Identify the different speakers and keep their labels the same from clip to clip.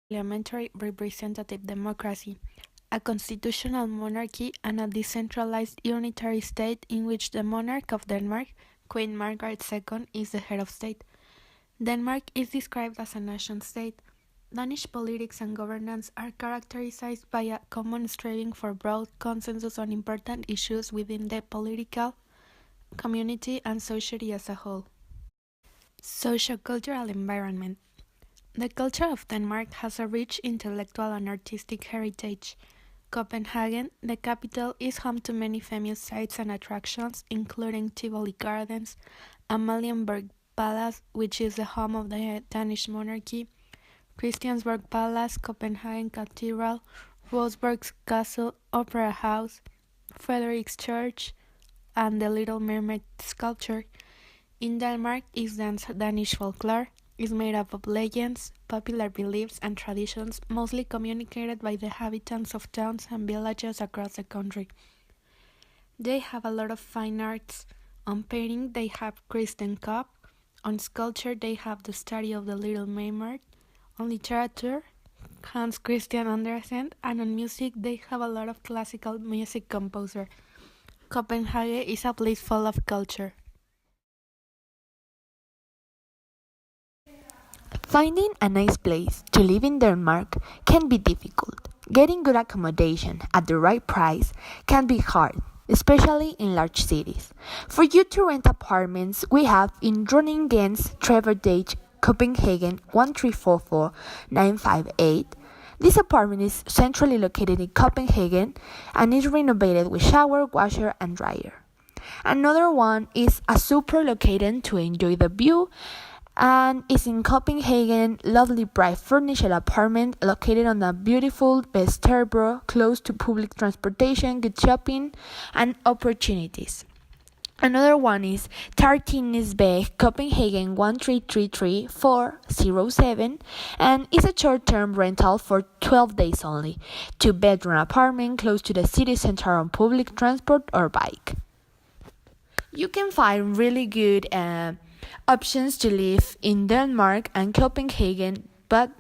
Speaker 1: parliamentary representative democracy, a constitutional monarchy, and a decentralized unitary state in which the monarch of Denmark, Queen Margaret II, is the head of state. Denmark is described as a nation-state. Danish politics and governance are characterized by a common striving for broad consensus on important issues within the political community and society as a whole. Sociocultural environment. The culture of Denmark has a rich intellectual and artistic heritage. Copenhagen, the capital, is home to many famous sites and attractions, including Tivoli Gardens, Amalienborg Palace, which is the home of the Danish monarchy, Christiansborg Palace, Copenhagen Cathedral, Rosberg's Castle, Opera House, Frederik's Church, and the Little Mermaid sculpture. In Denmark is Danish folklore, is made up of legends, popular beliefs, and traditions mostly communicated by the inhabitants of towns and villages across the country. They have a lot of fine arts. On painting, they have Christian Cup. On sculpture, they have the study of the Little Mermaid. On literature, Hans Christian Andersen, and on music, they have a lot of classical music composer. Copenhagen is a place full of culture.
Speaker 2: Finding a nice place to live in Denmark can be difficult. Getting good accommodation at the right price can be hard, especially in large cities. For you to rent apartments, we have in Dronningens Treverdage, Copenhagen 1344958. This apartment is centrally located in Copenhagen and is renovated with shower, washer, and dryer. Another one is a super located to enjoy the view and is in Copenhagen, lovely bright furnished apartment located on a beautiful Vesterbro close to public transportation, good shopping, and opportunities. Another one is Tartinesbæk, Copenhagen 1333407 and is a short-term rental for 12 days only. Two-bedroom apartment close to the city center on public transport or bike. You can find really good options to live in Denmark and Copenhagen, but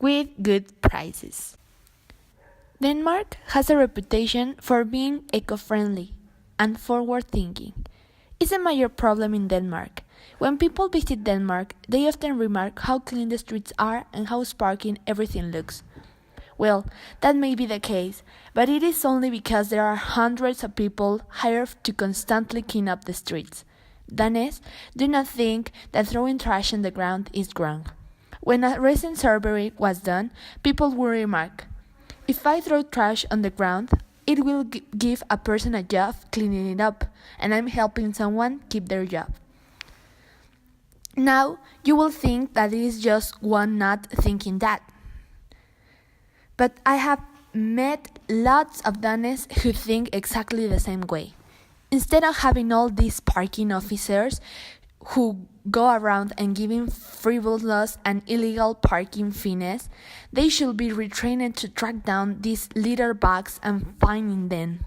Speaker 2: with good prices. Denmark has a reputation for being eco-friendly and forward-thinking. It's a major problem in Denmark. When people visit Denmark, they often remark how clean the streets are and how sparkling everything looks. Well, that may be the case, but it is only because there are hundreds of people hired to constantly clean up the streets. Danes do not think that throwing trash on the ground is wrong. When a recent survey was done, people would remark, "If I throw trash on the ground, it will give a person a job cleaning it up, and I'm helping someone keep their job." Now, you will think that it is just one not thinking that. But I have met lots of Danes who think exactly the same way. Instead of having all these parking officers who go around and giving frivolous and illegal parking fees, they should be retrained to track down these litter bags and finding them.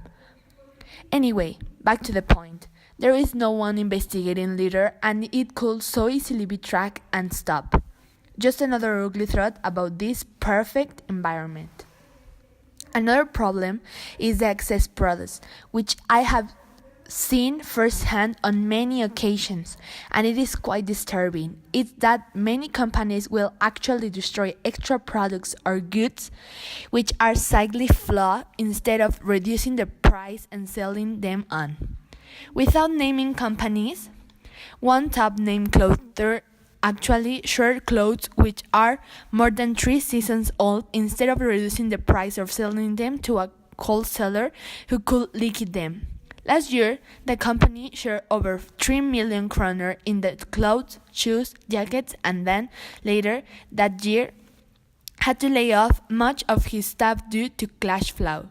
Speaker 2: Anyway, back to the point. There is no one investigating litter and it could so easily be tracked and stopped. Just another ugly thought about this perfect environment. Another problem is the excess products, which I have seen firsthand on many occasions, and it is quite disturbing. It's that many companies will actually destroy extra products or goods which are slightly flawed instead of reducing the price and selling them on. Without naming companies, one top name clother actually shared clothes which are more than 3 seasons old instead of reducing the price of selling them to a wholesaler who could liquidate them. Last year, the company shared over 3 million kroner in the clothes, shoes, jackets, and then, later that year, had to lay off much of his staff due to cash flow.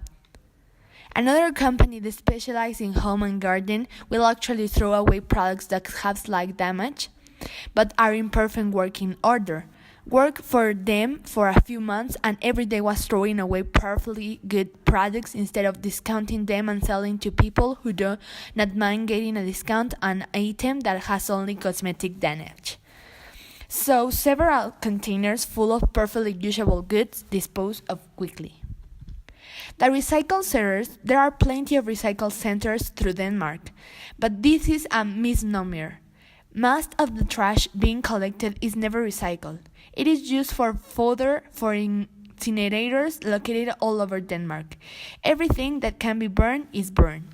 Speaker 2: Another company that specializes in home and garden will actually throw away products that have slight damage, but are in perfect working order. Worked for them for a few months and every day was throwing away perfectly good products instead of discounting them and selling to people who do not mind getting a discount on an item that has only cosmetic damage. So several containers full of perfectly usable goods disposed of quickly. The recycle centers, there are plenty of recycle centers through Denmark, but this is a misnomer. Most of the trash being collected is never recycled. It is used for fodder for incinerators located all over Denmark. Everything that can be burned is burned.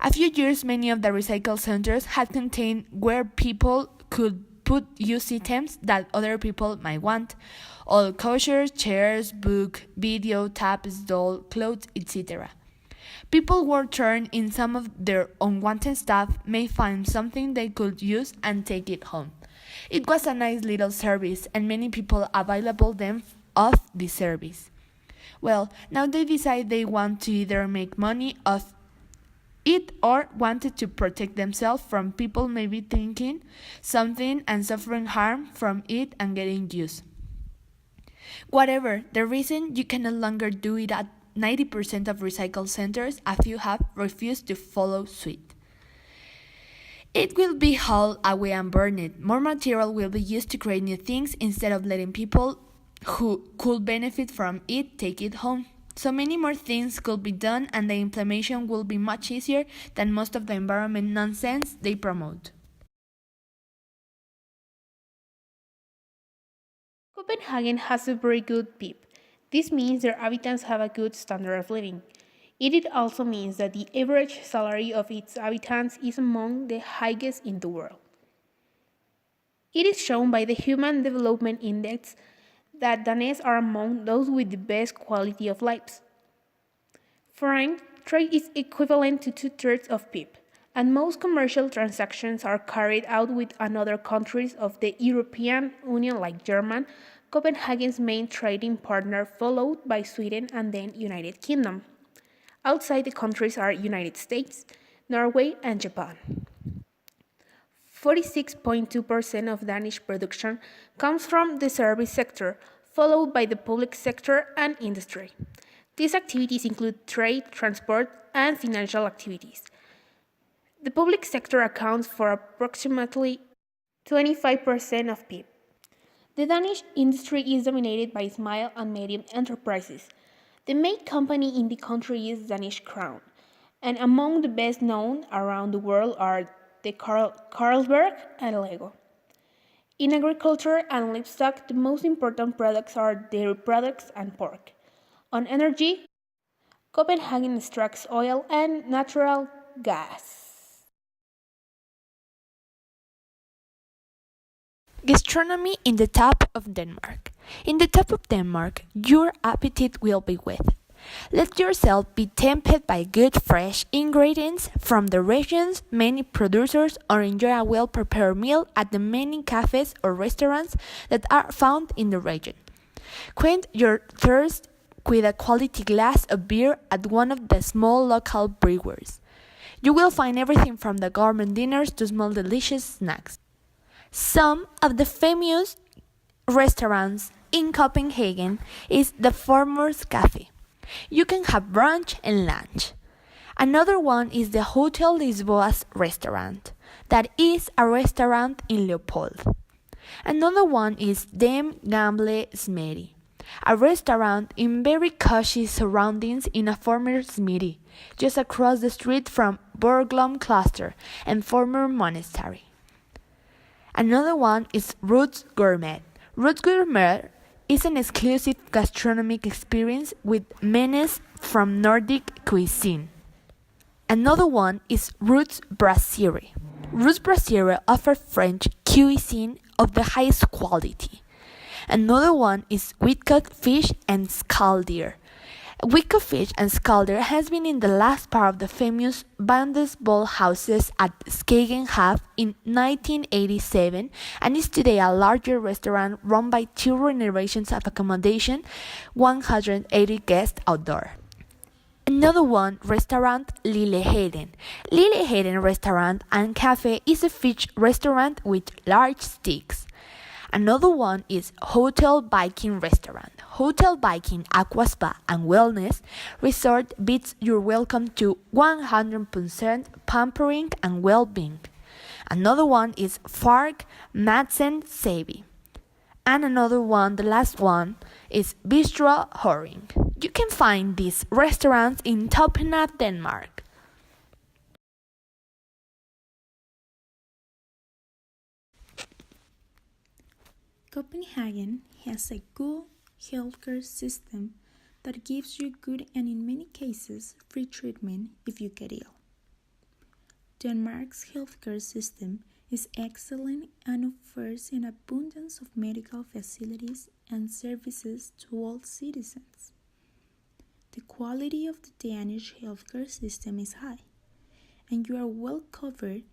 Speaker 2: A few years, many of the recycle centers had contained where people could put used items that other people might want, all kosher, chairs, book, video, taps, doll, clothes, etc. People who turn in some of their unwanted stuff may find something they could use and take it home. It was a nice little service, and many people available them of this service. Well, now they decide they want to either make money off it or wanted to protect themselves from people maybe thinking something and suffering harm from it and getting used. Whatever the reason, you can no longer do it at 90% of recycle centers if you have refused to follow suit. It will be hauled away and burned. More material will be used to create new things instead of letting people who could benefit from it take it home. So many more things could be done, and the implementation will be much easier than most of the environment nonsense they promote.
Speaker 1: Copenhagen has a very good PIB. This means their inhabitants have a good standard of living. It also means that the average salary of its inhabitants is among the highest in the world. It is shown by the Human Development Index that Danes are among those with the best quality of lives. Foreign trade is equivalent to two-thirds of PIB, and most commercial transactions are carried out with other countries of the European Union like Germany, Copenhagen's main trading partner, followed by Sweden and then United Kingdom. Outside the countries are United States, Norway, and Japan. 46.2% of Danish production comes from the service sector, followed by the public sector and industry. These activities include trade, transport, and financial activities. The public sector accounts for approximately 25% of PIB. The Danish industry is dominated by small and medium enterprises. The main company in the country is Danish Crown, and among the best known around the world are the Carlsberg and Lego. In agriculture and livestock, the most important products are dairy products and pork. On energy, Copenhagen extracts oil and natural gas.
Speaker 2: Gastronomy in the top of Denmark. In the top of Denmark, your appetite will be whet. Let yourself be tempted by good fresh ingredients from the region's many producers, or enjoy a well-prepared meal at the many cafes or restaurants that are found in the region. Quench your thirst with a quality glass of beer at one of the small local breweries. You will find everything from the gourmet dinners to small delicious snacks. Some of the famous restaurants in Copenhagen is the Farmers Cafe. You can have brunch and lunch. Another one is the Hotel Lisboa's restaurant, that is a restaurant in Leopold. Another one is Dem Gamble Smithy, a restaurant in very cosy surroundings in a former smithy, just across the street from Borglum Cloister and former monastery. Another one is Roots Gourmet. Roots Gourmet is an exclusive gastronomic experience with menus from Nordic cuisine. Another one is Roots Brasserie. Roots Brasserie offers French cuisine of the highest quality. Another one is Whitcock Fish and Scaldier. Whitcock Fish and Scaldier has been in the last part of the famous Bandes Ball houses at Skagenhav in 1987 and is today a larger restaurant run by two generations of accommodation, 180 guests outdoor. Another one, restaurant Lilleheden. Lilleheden Restaurant and Cafe is a fish restaurant with large steaks. Another one is Hotel Viking Restaurant. Hotel Viking Aqua Spa and Wellness Resort bids you welcome to 100% pampering and well-being. Another one is Farg Madsen Savvy. And another one, the last one, is Bistro Horing. You can find these restaurants in Copenhagen, Denmark.
Speaker 1: Copenhagen has a good healthcare system that gives you good and in many cases free treatment if you get ill. Denmark's healthcare system is excellent and offers an abundance of medical facilities and services to all citizens. The quality of the Danish healthcare system is high, and you are well covered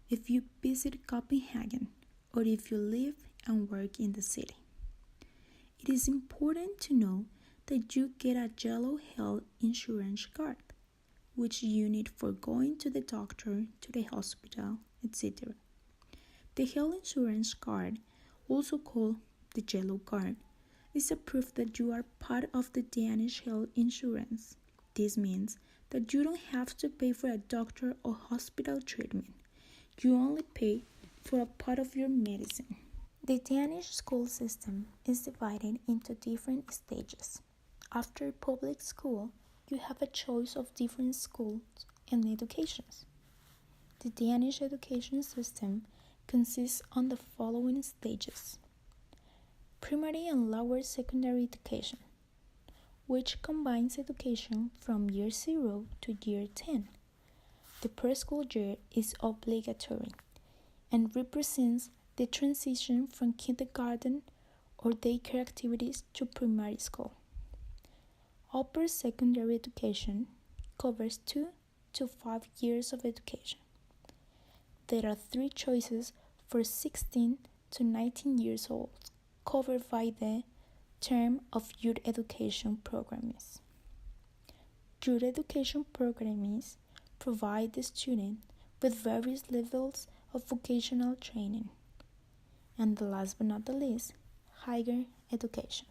Speaker 1: if you visit Copenhagen or if you live and work in the city. It is important to know that you get a yellow health insurance card, which you need for going to the doctor, to the hospital, etc. The health insurance card, also called the yellow card, is a proof that you are part of the Danish health insurance. This means that you don't have to pay for a doctor or hospital treatment. You only pay for a part of your medicine. The Danish school system is divided into different stages. After public school, you have a choice of different schools and educations. The Danish education system consists on the following stages: primary and lower secondary education, which combines education from year 0 to year 10. The preschool year is obligatory and represents the transition from kindergarten or daycare activities to primary school. Upper secondary education covers 2 to 5 years of education. There are 3 choices for 16 to 19 years old, covered by the term of youth education programs. Youth education programs provide the student with various levels of vocational training. And the last but not the least, higher education.